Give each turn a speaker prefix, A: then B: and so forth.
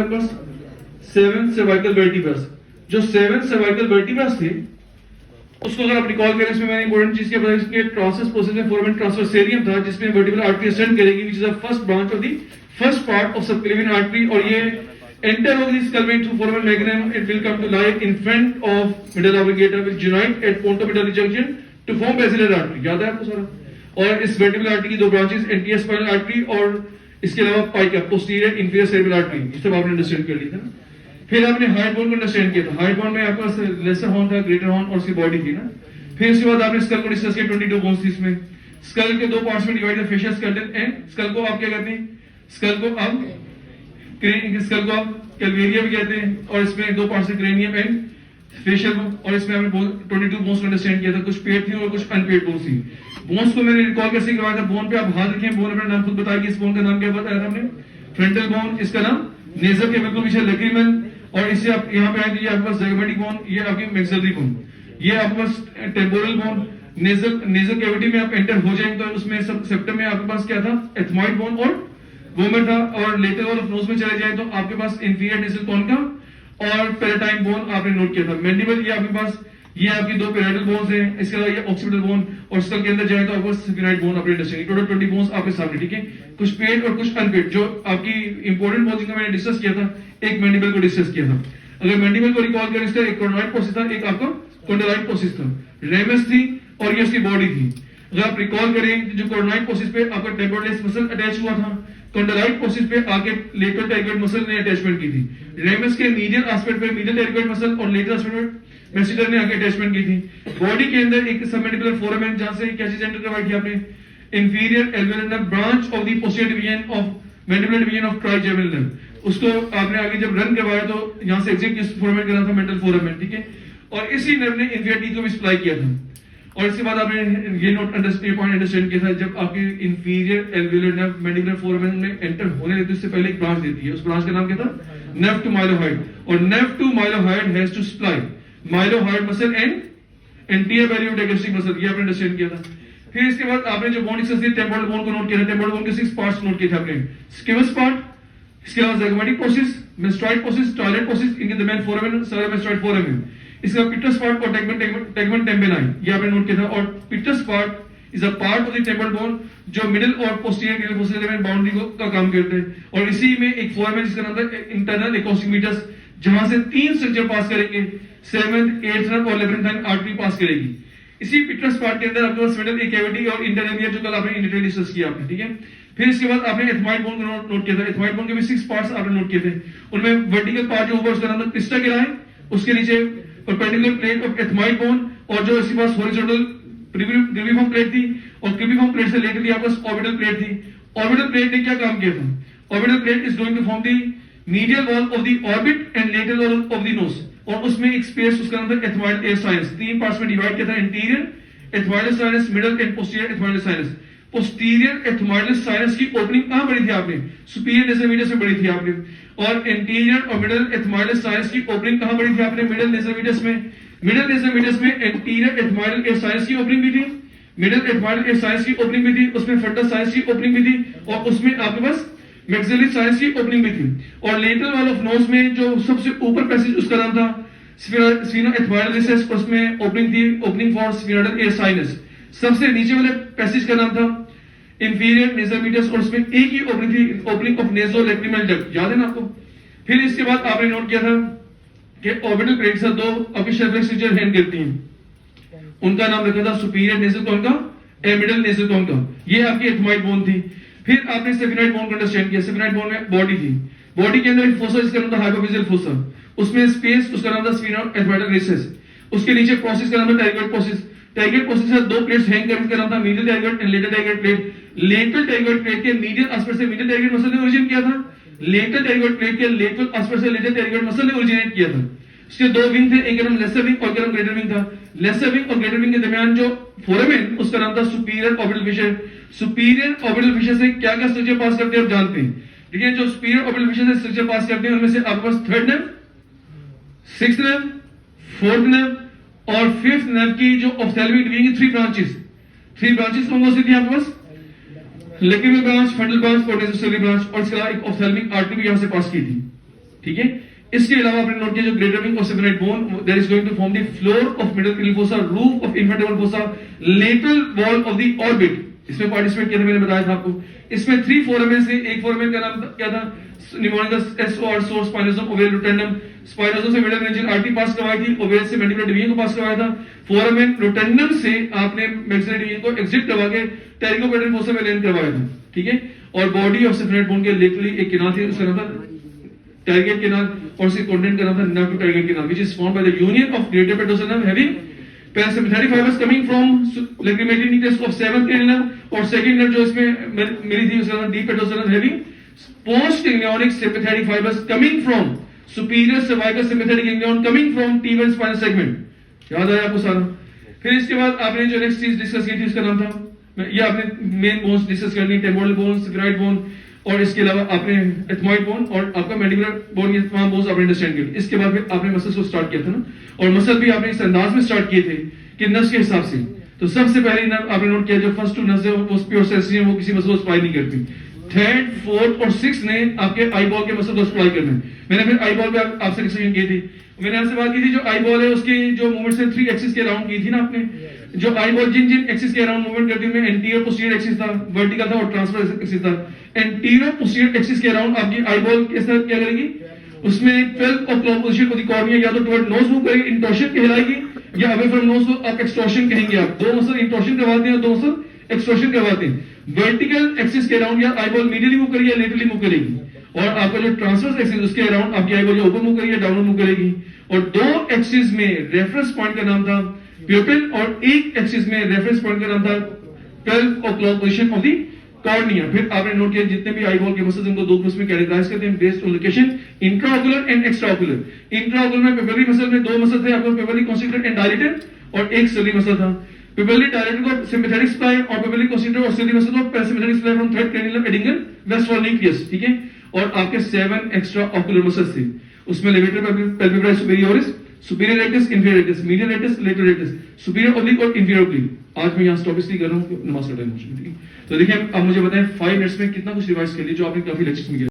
A: पास 7 cervical वर्टिब्रस, जो 7 cervical वर्टिब्रस थे उसको अगर आप रिकॉल करें, इसमें मैंने इंपॉर्टेंट चीज क्या बताई, इसके ट्रांसवर्स प्रोसेस में फोरामेन ट्रांसवर्सेरियम था जिसमें वर्टिब्रल आर्टरी असेंड करेगी, which is the first branch of the first part of subclavian artery, और ये एंटर होगी स्कल में through foramen magnum. It will come to lie in front of medulla oblongata will unite at pontomedullary junction to form basilar artery. याद है आपको सारा? और इस वर्टिब्रल आर्टरी की दो ब्रांचेस, एंटीरियर स्पाइनल आर्टरी और इसके अलावा PICA posterior inferior cerebral artery, ये सब आपने अंडरस्टैंड कर लिया था. फिर आपने हाइट बोन को अंडरस्टैंड किया था. हाइट बोन में आपके पास लेसर हॉर्न था, ग्रेटर हॉर्न और उसकी बॉडी थी ना. फिर उसके बाद आपने स्कल को डिस्कस किया. 22 बोन्स थी इसमें. स्कल के दो पार्ट्स में डिवाइड है, फेशियल स्केलेटन एंड स्कल को आप क्या कहते हैं? स्कल को आप कैलवेरिया भी कहते हैं, और इसमें दो पार्ट्स है, क्रेनियम एंड फेशियल. और इसमें हमने 22 बोन्स को अंडरस्टैंड किया था. कुछ पेड थी और कुछ अनपेड बोन्स थी. बोन्स को मैंने रिकॉल कैसे करवाया था? बोन पे आप हाथ रखें, बोन अपना नाम खुद बताएगी. इस बोन का नाम क्या बताया था हमने? Frontal bone. इसका नाम नेजल के बिल्कुल पीछे लैक्रिमल. और इससे आप यहाँ पे आए तो ये आपके पास ज़ैगोमेटिक बोन, ये आपकी मैक्सिलरी बोन, ये आपके पास टेम्पोरल बोन. नेजल कैविटी में आप एंटर हो जाएंगे तो उसमें सब सेप्टम में आपके पास क्या था? एथमॉइड बोन और वोमेट था. और लेटर वॉल ऑफ नोज में चले जाए तो आपके पास इंफीरियर नेजल कॉन का और पेराटाइन बोन आपने नोट किया था. मैंडिबल, ये आपके पास ये आपकी दो पैराइटल बोन्स हैं. इसके अलावा ये ऑक्सीपिटल बोन, और स्कल के अंदर जाए तो आपको स्फिनाइड बोन आपने अंडरस्टैंड. टोटल 20 बोन्स आपके सामने. ठीक है, कुछ पेड और कुछ अनपेड. जो आपकी इंपॉर्टेंट बोन जिनका मैंने डिस्कस किया था, एक मैंडिबल को डिस्कस किया था. अगर मैंडिबल को रिकॉल करें, इसका एक कॉर्नोइड प्रोसेस था, एक आपका कॉन्डोलाइट प्रोसेस था. रेमस थी और ये उसकी बॉडी थी. अगर आप रिकॉल करें, जो कॉर्नोइड प्रोसेस पे आपका टेम्पोरल मसल अटैच हुआ था, कॉन्डोलाइट प्रोसेस पे आके लेटरल टेरिगोइड मसल ने अटैचमेंट की थी. रेमस के मीडियल एस्पेक्ट पे मीडियल टेरिगोइड मसल और लेटरल एस्पेक्ट पे मेसिटर ने आके अटैचमेंट की थी. बॉडी के अंदर एक सबमैंडिबुलर फोरामेन, जहां से क्या चीज एंटर करवाई थी आपने? Inferior alveolar nerve, branch of the posterior division of mandibular division of trigeminal nerve. उसको आपने आगे जब रन करवाया तो यहां से एग्जिट किस फोरामेन करा था? Mental foramen. ठीक है, और इसी नर्व ने इंफीरियर टीथ को भी सप्लाई किया था. और इसके बाद आपने ये नोट अंडरस्टैंड किया था, जब आपके inferior alveolar nerve mandibular foramen में एंटर होने देती है उससे पहले एक ब्रांच देती है. उस ब्रांच का नाम क्या था? Nerve to mylohyoid. और nerve to mylohyoid has to supply mylohyoid muscle and anterior belly digastric muscle. ये आपने अंडरस्टैंड किया था. फिर इसके बाद आपने जो बोन डिस्कस किया, टेम्पोरल बोन को नोट किया था. टेम्पोरल बोन के 6 पार्ट्स नोट किए थे आपने. स्किवस पार्ट, इसके अलावा zygomatic process, mastoid process, styloid process, इनके दरमियान फोरामेन, सबमेस्टॉइड फोरामेन. इसका पिटस पार्ट और टेगमेंट टेम्पेनाई, ये आपने नोट किया था. और petrous part is a part of the temporal bone जो मिडिल और पोस्टीरियर ग्रेवियल फोसा के दरमियान बाउंड्री का काम करते हैं. और इसी में एक फोरामेन जिसका नाम था इंटरनल एकोस्टिमिटस, जहां से 3 स्ट्रक्चर पास करेंगे, 7th 8th नर्व और 11th आर्टरी पास करेगी. इसी पिटस पार्ट के अंदर आपके पास मिडल एक कैविटी और इंटरनल, जो कल आपने इन डिटेल डिस्कस किया आपने. ठीक है, फिर इसके बाद आपने एथमॉइड बोन को नोट किया था. एथमॉइड बोन के भी 6 पार्ट्स आपने नोट किए थे. उनमें वर्टिकल पार्ट जो ऊपर उसका नाम था क्रिस्टा गिराए, उसके नीचे perpendicular plate of ethmoid bone, और जो इसके पास हॉरिजॉन्टल ग्रेविफॉर्म प्लेट थी, और ग्रेविफॉर्म प्लेट से लेकर आपके पास ऑर्बिटल प्लेट थी. ऑर्बिटल प्लेट ने क्या काम किया था? Orbital plate is going to form the medial wall of the orbit and lateral wall of the nose. और उसमें एक स्पेस, उसका नाम था एथमॉइडल एयर साइनस. 3 पार्ट्स में डिवाइड किया था, interior ethmoidal sinus, middle and posterior ethmoidal sinus. Posterior ethmoidal sinus की ओपनिंग कहां बड़ी थी आपने? सुपीरियर नेजल मीडियस में बड़ी थी आपने. और इंटीरियर और मिडल एथमॉइडल साइनस की ओपनिंग कहां बड़ी थी आपने? मिडल नेजल मीडियस में. मिडल नेजल मीडियस में इंटीरियर एथमॉइडल एयर साइनस की ओपनिंग भी थी, मिडल एथमॉइडल एयर साइनस की ओपनिंग भी थी, उसमें फ्रंटल साइनस की ओपनिंग भी थी, और उसमें आपके पास मैक्सिलरी साइनस की ओपनिंग भी थी. और लेटरल वॉल ऑफ नोज में जो सबसे ऊपर पैसेज, उसका नाम था स्फीनोएथमॉइडल रिसेस, उसमें ओपनिंग थी, ओपनिंग फॉर स्फीनोइडल एयर साइनस. सबसे नीचे वाले पैसेज का नाम था इंफीरियर नेजल मीडियस, और उसमें एक ही ओपनिंग थी, ओपनिंग ऑफ नेज़ोलैक्रिमल डक्ट. याद है ना आपको? फिर इसके बाद आपने नोट किया था कि ऑर्बिटल प्लेट से दो आपकी शेफलेक्स स्ट्रक्चर हैंड करती हैं. उनका नाम रखा था सुपीरियर नेजल कॉन का एंड मिडल नेजल कॉन का. ये आपकी एथमॉइड बोन थी. फिर आपने सेफिनाइड बोन को अंडरस्टैंड किया. सेफिनाइड बोन में बॉडी थी. बॉडी के अंदर एक फोसा जिसका नाम था हाइपोफिजियल फोसा, उसमें स्पेस, उसका नाम था स्फीनोएथमॉइडल रिसेस. उसके नीचे प्रोसेस का नाम था टेरिगोइड प्रोसेस. टेरिगोइड प्रोसेस से 2 प्लेट्स हैंग करने का नाम था medial pterygoid and lateral pterygoid plate. Lateral pterygoid plate के मीडियल एस्पेक्ट से मीडियल टेरिगोइड मसल ने ओरिजिनेट किया था. लेटरल टेरिगोइड प्लेट के लेटरल एस्पेक्ट से लेटरल टेरिगोइड मसल ने ओरिजिनेट किया था. इसके 2 विंग थे, एक का नाम लेसर विंग और एक का नाम ग्रेटर विंग था. लेसर विंग और ग्रेटर विंग के दरमियान जो फोरामेन, उसका नाम था superior orbital Fisher. Superior orbital Fisher से क्या क्या स्ट्रक्चर पास करते हैं आप जानते हैं. ठीक है, जो सुपीरियर ऑर्बिटल फिशर से स्ट्रक्चर पास करते हैं उनमें से आपके पास 3rd nerve, 6th nerve, 4th nerve और 5th नर्व की जो ऑप्थेल्मिक डिवीजन की 3 ब्रांचेस कौन सी थी आपके पास? लेक्रिमल ब्रांच, फ्रंटल ब्रांच और नेज़ोसेलुलर ब्रांच. और इसके अलावा एक ऑप्थेल्मिक आर्टरी भी यहां से पास की थी. ठीक है। इसके अलावा आपने नोट किया जो ग्रेटर विंग और sphenoid bone that is going to form the floor of middle cranial fossa, roof of infratemporal fossa, lateral wall of the orbit. इसमें पार्टिसिपेट किया था, मैंने बताया था आपको। इसमें 3 फोरामेन से, एक फोरामेन का नाम क्या था, mnemonics SOR source spinosum ovale rotundum. Spinosum से मिडल मेनिंजियल आर्टरी पास करवाई थी, ओवेल से मैंडिबुलर डिवीजन को पास करवाया था। फोरामेन रोटेंडम से आपने मैक्सिलरी डिवीजन को एग्जिट करवा के टेरिकोपेडल फोसा में लैंड करवाया था, ठीक है। और बॉडी ऑफ सेफेनोइड बोन के लेटरली एक किनार थी, उसका नाम था टैरगेट कैनाल, और इसके कंटेंट का नाम था nerve to pterygoid canal, which is formed by the union of greater petrosal nerve having parasympathetic fibers coming from lacrimatory nucleus of 7th cranial nerve, और सेकंड नर्व जो इसमें मिली थी उसका नाम deep petrosal nerve having post ganglionic sympathetic fibers coming from superior cervical sympathetic ganglion coming from T1 spinal segment। याद आया आपको सारा। फिर इसके बाद आपने जो नेक्स्ट चीज डिस्कस की थी उसका नाम था, ये आपने मेन बोन्स डिस्कस करनी, टेम्पोरल बोन, स्क्राइड बोन, और इसके अलावा आपने एथमॉइड बोन और आपका मैंडिबुलर बोन, ये तमाम बोन्स आपने अंडरस्टैंड किए। इसके बाद फिर आपने मसल्स को स्टार्ट किया था ना, और मसल भी आपने इस अंदाज में स्टार्ट किए थे कि नर्व्स के हिसाब से। तो सबसे पहले नर्व आपने नोट किया जो फर्स्ट 2 नर्व्स है वो प्योर सेंसरी है, वो किसी मसल को सप्लाई नहीं करती। 3rd, 4th और 6th ने आपके आई बॉल के मसल को सप्लाई करना है। मैंने फिर आई बॉल पे आपसे डिस्कशन की थी, मैंने आपसे बात की थी जो आई बॉल है उसकी जो मूवमेंट है 3 एक्सिस के अराउंड की थी ना आपने। जो आई बॉल जिन एक्सिस के अराउंड मूवमेंट करती है, एंटीरियर पोस्टीरियर एक्सिस था, वर्टिकल था और ट्रांसवर्स एक्सिस था। एंटीरियर पोस्टीरियर एक्सिस के अराउंड आपकी आई बॉल किस तरह क्या करेगी, उसमें 12 of clock position of the cornea या तो टुवर्ड नोज मूव करेगी, इंटॉर्शन कहलाएगी, या अवे फ्रॉम नोज को आप एक्सटॉर्शन कहेंगे। आप 2 मसल इंटॉर्शन करवाते हैं और 2 मसल एक्सटॉर्शन करवाते हैं। वर्टिकल एक्सिस के अराउंड या आई बॉल मीडियली मूव करेगी या लेटरली मूव करेगी, और आपका जो ट्रांसवर्स एक्सिस उसके अराउंड आपकी आई बॉल या ऊपर मूव करेगी या डाउनवर्ड मूव करेगी। और 2 एक्सिस में रेफरेंस पॉइंट का नाम था प्यूपिल, और एक एक्सिस में रेफरेंस पॉइंट का नाम था 12 of clock position of the cornea. फिर आपने नोट किया जितने भी आई बॉल के मसल्स उनको 2 ग्रुप्स में कैटेगराइज करते हैं based on location, intraocular and extraocular. Intraocular में पेपरली मसल में 2 मसल थे आपको, पेपरली कॉन्स्ट्रिक्टर एंड डायलेटर, और एक सिली मसल था। पेपरली डायलेटर को सिम्पैथेटिक सप्लाई और पेपरली कॉन्स्ट्रिक्टर और सिली मसल को parasympathetic supply from 3rd cranial nerve Edinger Westphal nucleus, ठीक है। और आपके 7 एक्स्ट्रा ऑकुलर मसल्स थे, उसमें levator palpebrae superioris, superior rectus, inferior rectus, medial rectus, lateral rectus, superior oblique और इंफीरियर ऑब्लिक। आज मैं यहाँ स्टॉप इसलिए कर रहा हूँ कि नमाज का टाइम हो चुका है। तो देखिए अब मुझे बताएं 5 मिनट्स में कितना कुछ रिवाइज कर लिया जो आपने काफी लेक्चर्स में किया।